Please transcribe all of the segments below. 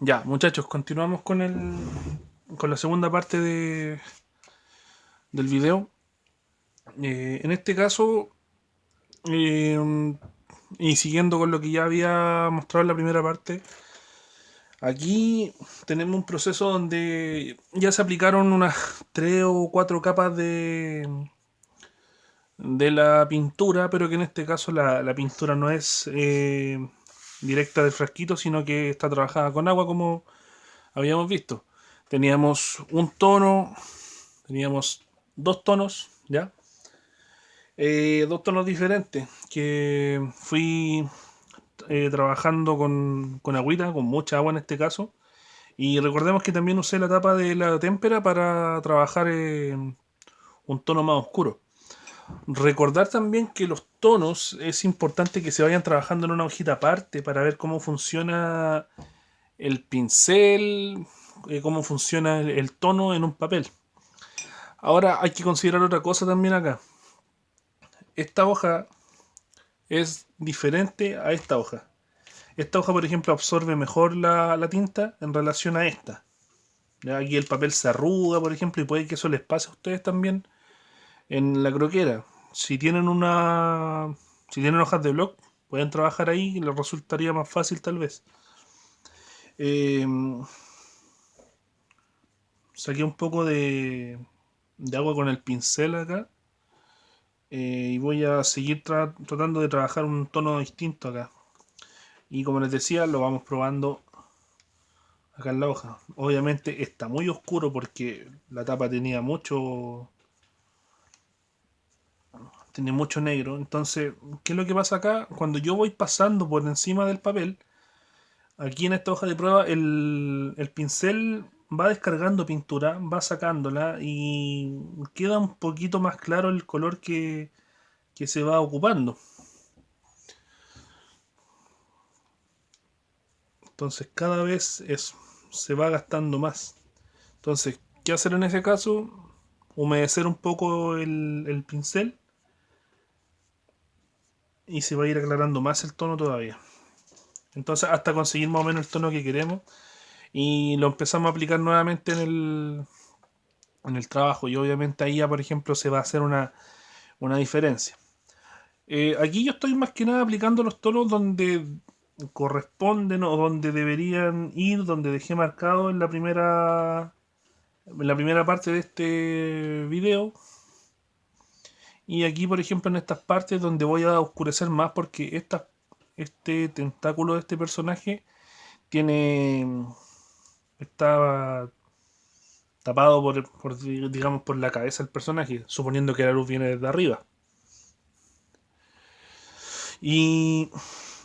Ya, muchachos, continuamos con con la segunda parte del video. En este caso, eh, y siguiendo con lo que ya había mostrado en la primera parte, aquí tenemos un proceso donde ya se aplicaron unas tres o cuatro capas de la pintura, pero que en este caso la pintura no es directa del frasquito, sino que está trabajada con agua, como habíamos visto. Teníamos un tono, teníamos dos tonos, ¿ya? Dos tonos diferentes que fui trabajando con agüita, con mucha agua en este caso. Y recordemos que también usé la tapa de la témpera para trabajar un tono más oscuro. Recordar también que los tonos es importante que se vayan trabajando en una hojita aparte para ver cómo funciona el pincel, cómo funciona el tono en un papel. Ahora hay que considerar otra cosa también acá. Esta hoja es diferente a esta hoja. Esta hoja, por ejemplo, absorbe mejor la tinta en relación a esta. Ya aquí el papel se arruga, por ejemplo, y puede que eso les pase a ustedes también en la croquera. Si tienen si tienen hojas de blog, pueden trabajar ahí y les resultaría más fácil tal vez. Eh, Saqué un poco de agua con el pincel acá y voy a seguir tratando de trabajar un tono distinto acá. Y como les decía, lo vamos probando acá en la hoja. Obviamente está muy oscuro porque la tapa tenía mucho negro. Entonces, ¿qué es lo que pasa acá? Cuando yo voy pasando por encima del papel, aquí en esta hoja de prueba, el pincel va descargando pintura, va sacándola y queda un poquito más claro el color que se va ocupando. Entonces cada vez se va gastando más. Entonces, ¿qué hacer en ese caso? Humedecer un poco el pincel y se va a ir aclarando más el tono todavía. Entonces, hasta conseguir más o menos el tono que queremos y lo empezamos a aplicar nuevamente en el trabajo y obviamente ahí ya, por ejemplo, se va a hacer una diferencia. Aquí yo estoy más que nada aplicando los tonos donde corresponden o donde deberían ir, donde dejé marcado en la primera parte de este video. Y aquí, por ejemplo, en estas partes donde voy a oscurecer más porque este tentáculo de este personaje tiene está tapado digamos, por la cabeza del personaje, suponiendo que la luz viene desde arriba. Y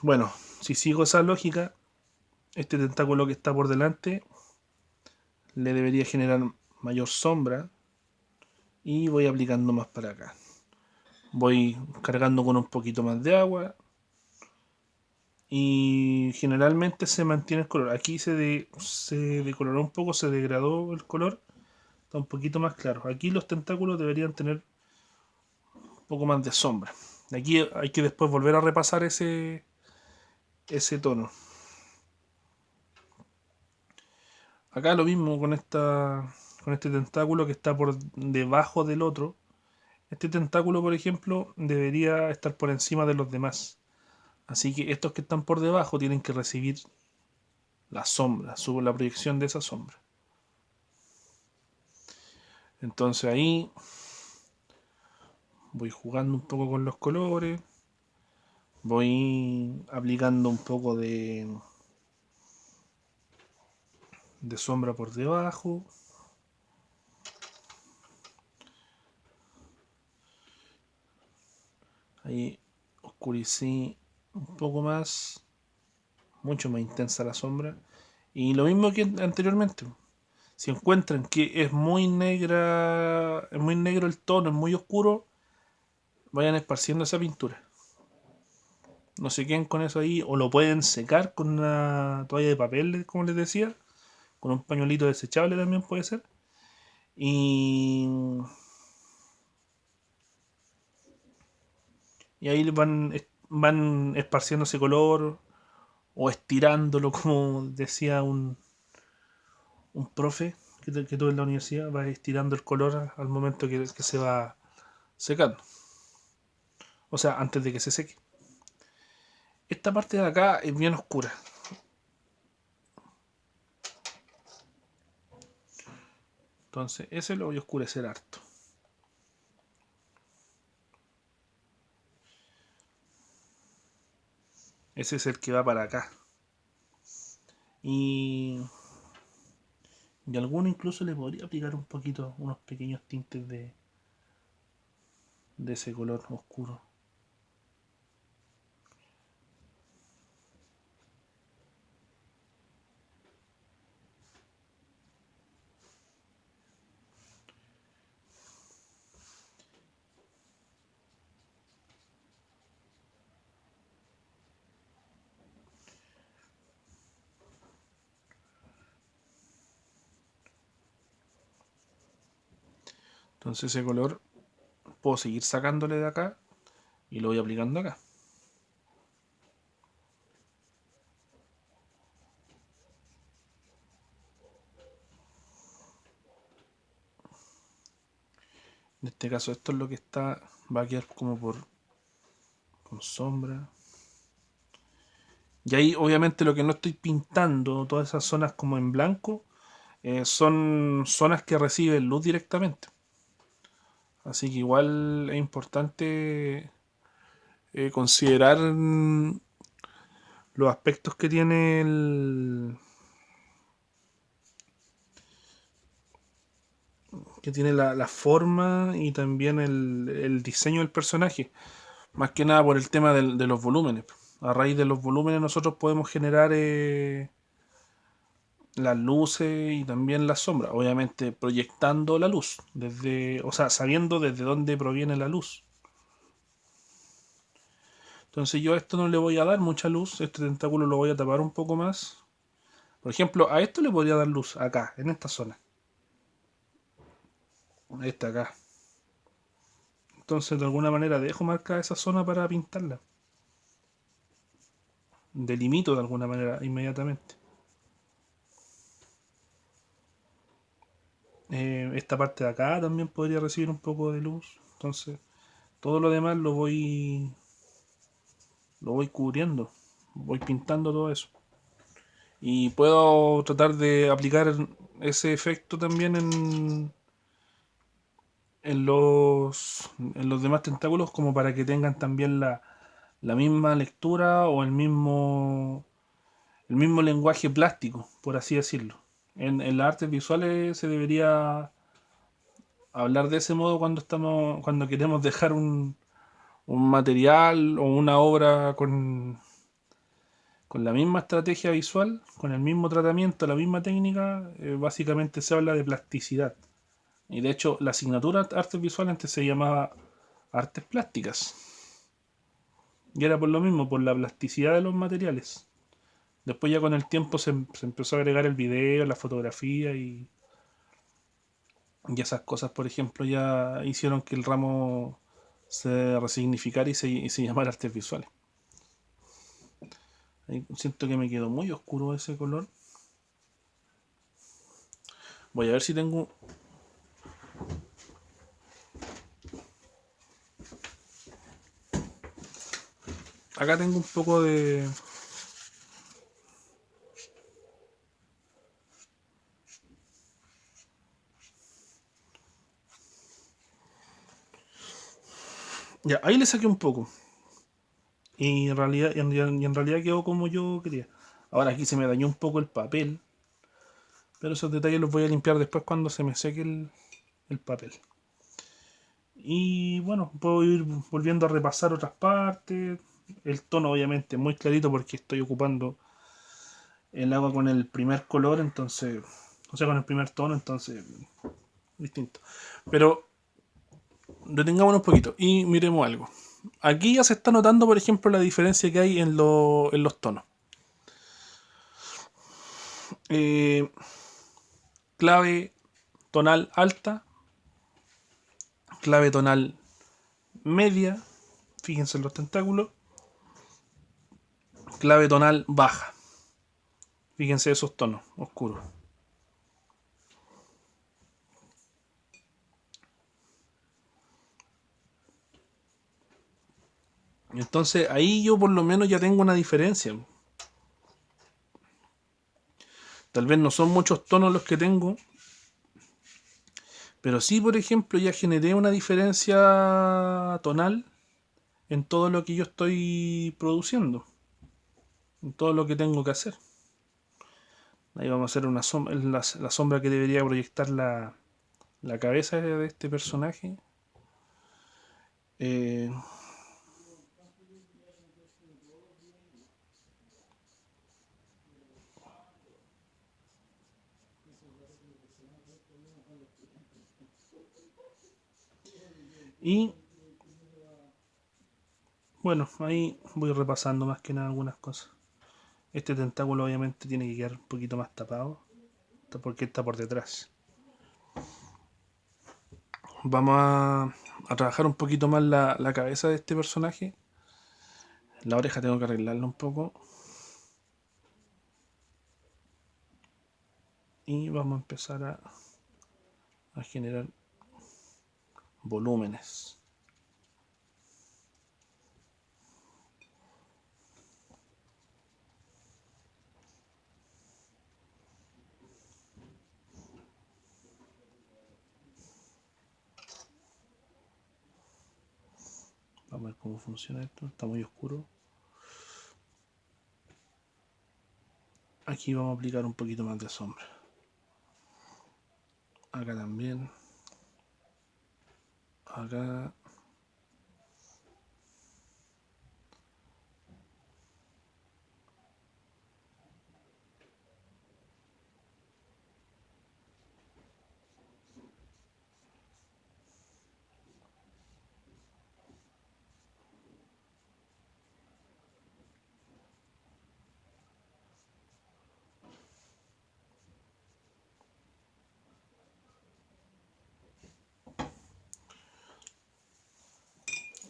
bueno, si sigo esa lógica, este tentáculo que está por delante le debería generar mayor sombra y voy aplicando más para acá. Voy cargando con un poquito más de agua y generalmente se mantiene el color. Aquí se decoloró un poco, se degradó el color, está un poquito más claro. Aquí los tentáculos deberían tener un poco más de sombra. Aquí hay que después volver a repasar ese tono. Acá lo mismo con este tentáculo que está por debajo del otro. Este tentáculo, por ejemplo, debería estar por encima de los demás. Así que estos que están por debajo tienen que recibir la sombra, la proyección de esa sombra. Entonces ahí voy jugando un poco con los colores, voy aplicando un poco de sombra por debajo. Ahí oscurecí un poco más, mucho más intensa la sombra. Y lo mismo que anteriormente. Si encuentran que es muy negra, es muy negro el tono, es muy oscuro, vayan esparciendo esa pintura. No se queden con eso ahí, o lo pueden secar con una toalla de papel, como les decía, con un pañuelito desechable también puede ser. Y, y ahí van esparciendo ese color o estirándolo, como decía un profe que tuve en la universidad va estirando el color al momento que se va secando. O sea, antes de que se seque. Esta parte de acá es bien oscura. Entonces, ese lo voy a oscurecer harto. Ese es el que va para acá. Y alguno incluso le podría aplicar un poquito, unos pequeños tintes de ese color oscuro. Entonces ese color puedo seguir sacándole de acá y lo voy aplicando acá. En este caso esto es lo que va a quedar como con sombra. Y ahí obviamente lo que no estoy pintando, todas esas zonas como en blanco, son zonas que reciben luz directamente. Así que igual es importante considerar los aspectos que tiene la forma y también el diseño del personaje. Más que nada por el tema de los volúmenes. A raíz de los volúmenes nosotros podemos generar las luces y también las sombras. Obviamente proyectando la luz. O sea, sabiendo desde dónde proviene la luz. Entonces yo a esto no le voy a dar mucha luz. Este tentáculo lo voy a tapar un poco más. Por ejemplo, a esto le podría dar luz acá, en esta zona. Esta acá. Entonces de alguna manera dejo marcada esa zona para pintarla. Delimito de alguna manera inmediatamente. Esta parte de acá también podría recibir un poco de luz. Entonces todo lo demás lo voy cubriendo. Voy pintando todo eso. Y puedo tratar de aplicar ese efecto también en los demás tentáculos, como para que tengan también la misma lectura o el mismo lenguaje plástico, por así decirlo. En las artes visuales se debería hablar de ese modo cuando queremos dejar un material o una obra con la misma estrategia visual, con el mismo tratamiento, la misma técnica. Básicamente se habla de plasticidad. Y de hecho, la asignatura de artes visuales antes se llamaba artes plásticas. Y era por lo mismo, por la plasticidad de los materiales. Después ya con el tiempo se empezó a agregar el video, la fotografía y esas cosas, por ejemplo, ya hicieron que el ramo se resignificara y se llamara artes visuales. Ahí siento que me quedó muy oscuro ese color. Voy a ver si tengo... Acá tengo un poco de... Ya, ahí le saqué un poco. Y en realidad quedó como yo quería. Ahora aquí se me dañó un poco el papel. Pero esos detalles los voy a limpiar después cuando se me seque el papel. Y bueno, puedo ir volviendo a repasar otras partes. El tono obviamente muy clarito porque estoy ocupando el agua con el primer color, entonces... O sea, con el primer tono, entonces... Distinto. Pero detengámonos un poquito y miremos algo. Aquí ya se está notando, por ejemplo, la diferencia que hay en los tonos. Eh, clave tonal alta, clave tonal media, fíjense en los tentáculos, clave tonal baja, fíjense esos tonos oscuros. Entonces ahí yo por lo menos ya tengo una diferencia. Tal vez no son muchos tonos los que tengo, pero sí, por ejemplo, ya generé una diferencia tonal en todo lo que yo estoy produciendo, en todo lo que tengo que hacer. Ahí vamos a hacer una sombra, la sombra que debería proyectar la cabeza de este personaje. Eh, y bueno, ahí voy repasando más que nada algunas cosas. Este tentáculo obviamente tiene que quedar un poquito más tapado, porque está por detrás. Vamos a trabajar un poquito más la cabeza de este personaje. La oreja tengo que arreglarla un poco. Y vamos a empezar a generar volúmenes. Vamos a ver cómo funciona esto. Está muy oscuro. Aquí vamos a aplicar un poquito más de sombra. Acá también. Acá.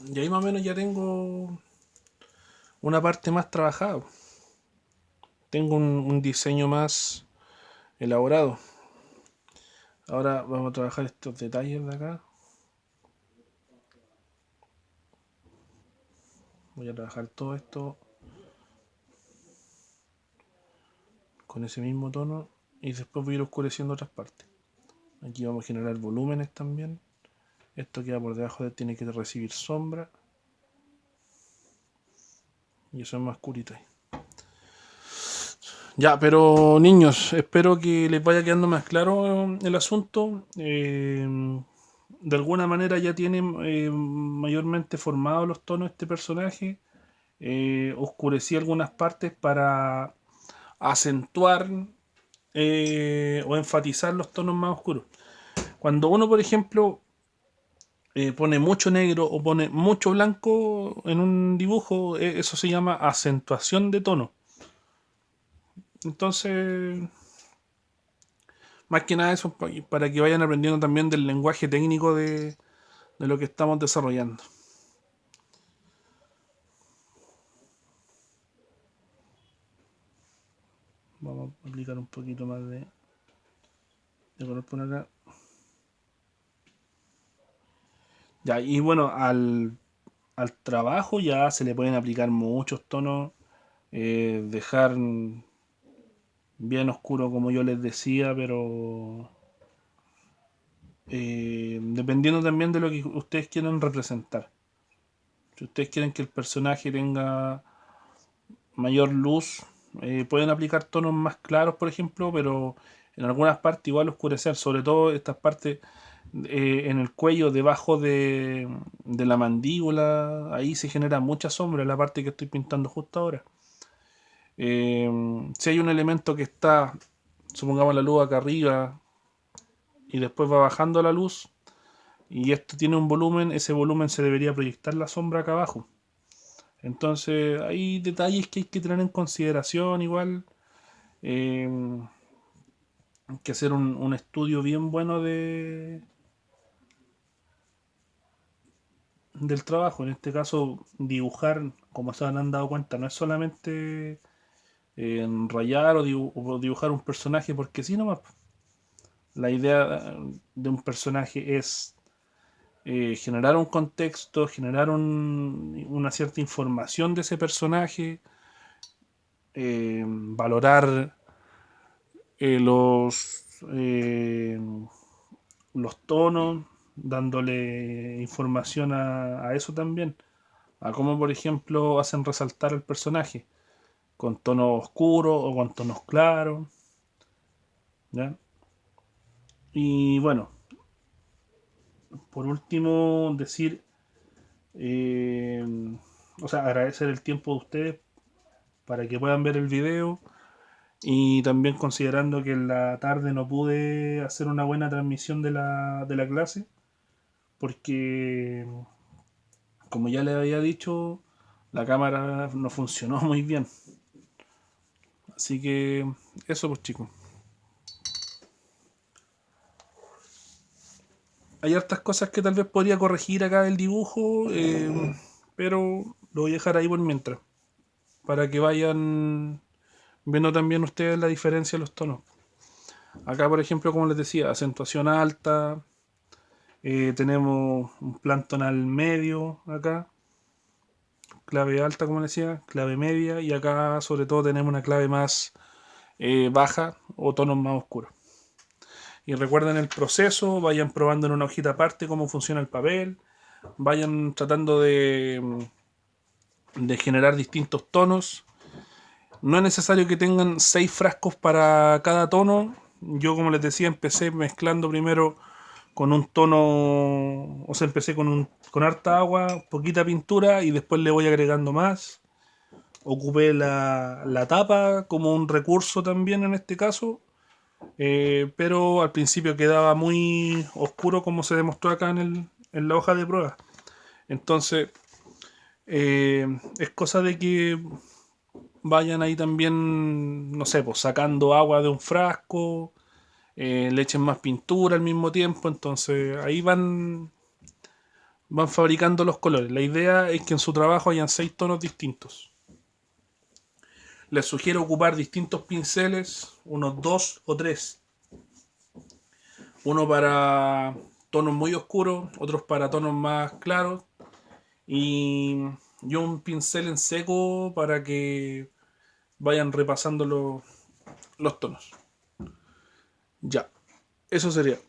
Y ahí más o menos ya tengo una parte más trabajada. Tengo un diseño más elaborado. Ahora vamos a trabajar estos detalles de acá. Voy a trabajar todo esto con ese mismo tono y después voy a ir oscureciendo otras partes. Aquí vamos a generar volúmenes también. Esto queda por debajo, tiene que recibir sombra. Y eso es más oscurito ahí. Ya, pero niños, espero que les vaya quedando más claro el asunto. De alguna manera ya tienen mayormente formados los tonos de este personaje. Oscurecí algunas partes para acentuar o enfatizar los tonos más oscuros. Cuando uno, por ejemplo, pone mucho negro o pone mucho blanco en un dibujo, eso se llama acentuación de tono. Entonces, más que nada eso para que vayan aprendiendo también del lenguaje técnico de lo que estamos desarrollando. Vamos a aplicar un poquito más de color por acá. Ya, y bueno, al trabajo ya se le pueden aplicar muchos tonos, dejar bien oscuro como yo les decía, pero dependiendo también de lo que ustedes quieran representar. Si ustedes quieren que el personaje tenga mayor luz, pueden aplicar tonos más claros, por ejemplo, pero en algunas partes igual oscurecer, sobre todo estas partes en el cuello, debajo de la mandíbula, ahí se genera mucha sombra, en la parte que estoy pintando justo ahora. Si hay un elemento que está, supongamos la luz acá arriba, y después va bajando la luz, y esto tiene un volumen, ese volumen se debería proyectar la sombra acá abajo. Entonces hay detalles que hay que tener en consideración igual. Eh, hay que hacer un estudio bien bueno del trabajo. En este caso, dibujar, como se han dado cuenta, no es solamente rayar o dibujar un personaje porque sí nomás. La idea de un personaje es generar un contexto, generar una cierta información de ese personaje, valorar eh, los, eh, los tonos, dándole información a eso también, a cómo por ejemplo hacen resaltar al personaje, con tonos oscuros o con tonos claros, ¿ya? Y bueno, por último decir, eh, o sea, agradecer el tiempo de ustedes para que puedan ver el video. Y también considerando que en la tarde no pude hacer una buena transmisión de la clase, porque como ya les había dicho, la cámara no funcionó muy bien. Así que eso pues chicos. Hay hartas cosas que tal vez podría corregir acá del dibujo, pero lo voy a dejar ahí por mientras, para que vayan viendo también ustedes la diferencia de los tonos. Acá por ejemplo, como les decía, acentuación alta, tenemos un plan tonal medio acá, clave alta como decía, clave media, y acá sobre todo tenemos una clave más baja o tonos más oscuros. Y recuerden el proceso, vayan probando en una hojita aparte cómo funciona el papel, vayan tratando de generar distintos tonos. No es necesario que tengan 6 frascos para cada tono. Yo como les decía empecé mezclando primero con un tono, o sea, empecé con harta agua, poquita pintura y después le voy agregando más. Ocupé la tapa como un recurso también en este caso, pero al principio quedaba muy oscuro como se demostró acá en la hoja de prueba. Entonces, es cosa de que vayan ahí también, no sé, pues sacando agua de un frasco, le echen más pintura al mismo tiempo, entonces ahí van fabricando los colores. La idea es que en su trabajo hayan 6 tonos distintos. Les sugiero ocupar distintos pinceles, unos 2 o 3. Uno para tonos muy oscuros, otros para tonos más claros. Y un pincel en seco para que vayan repasando los tonos. Ya, eso sería.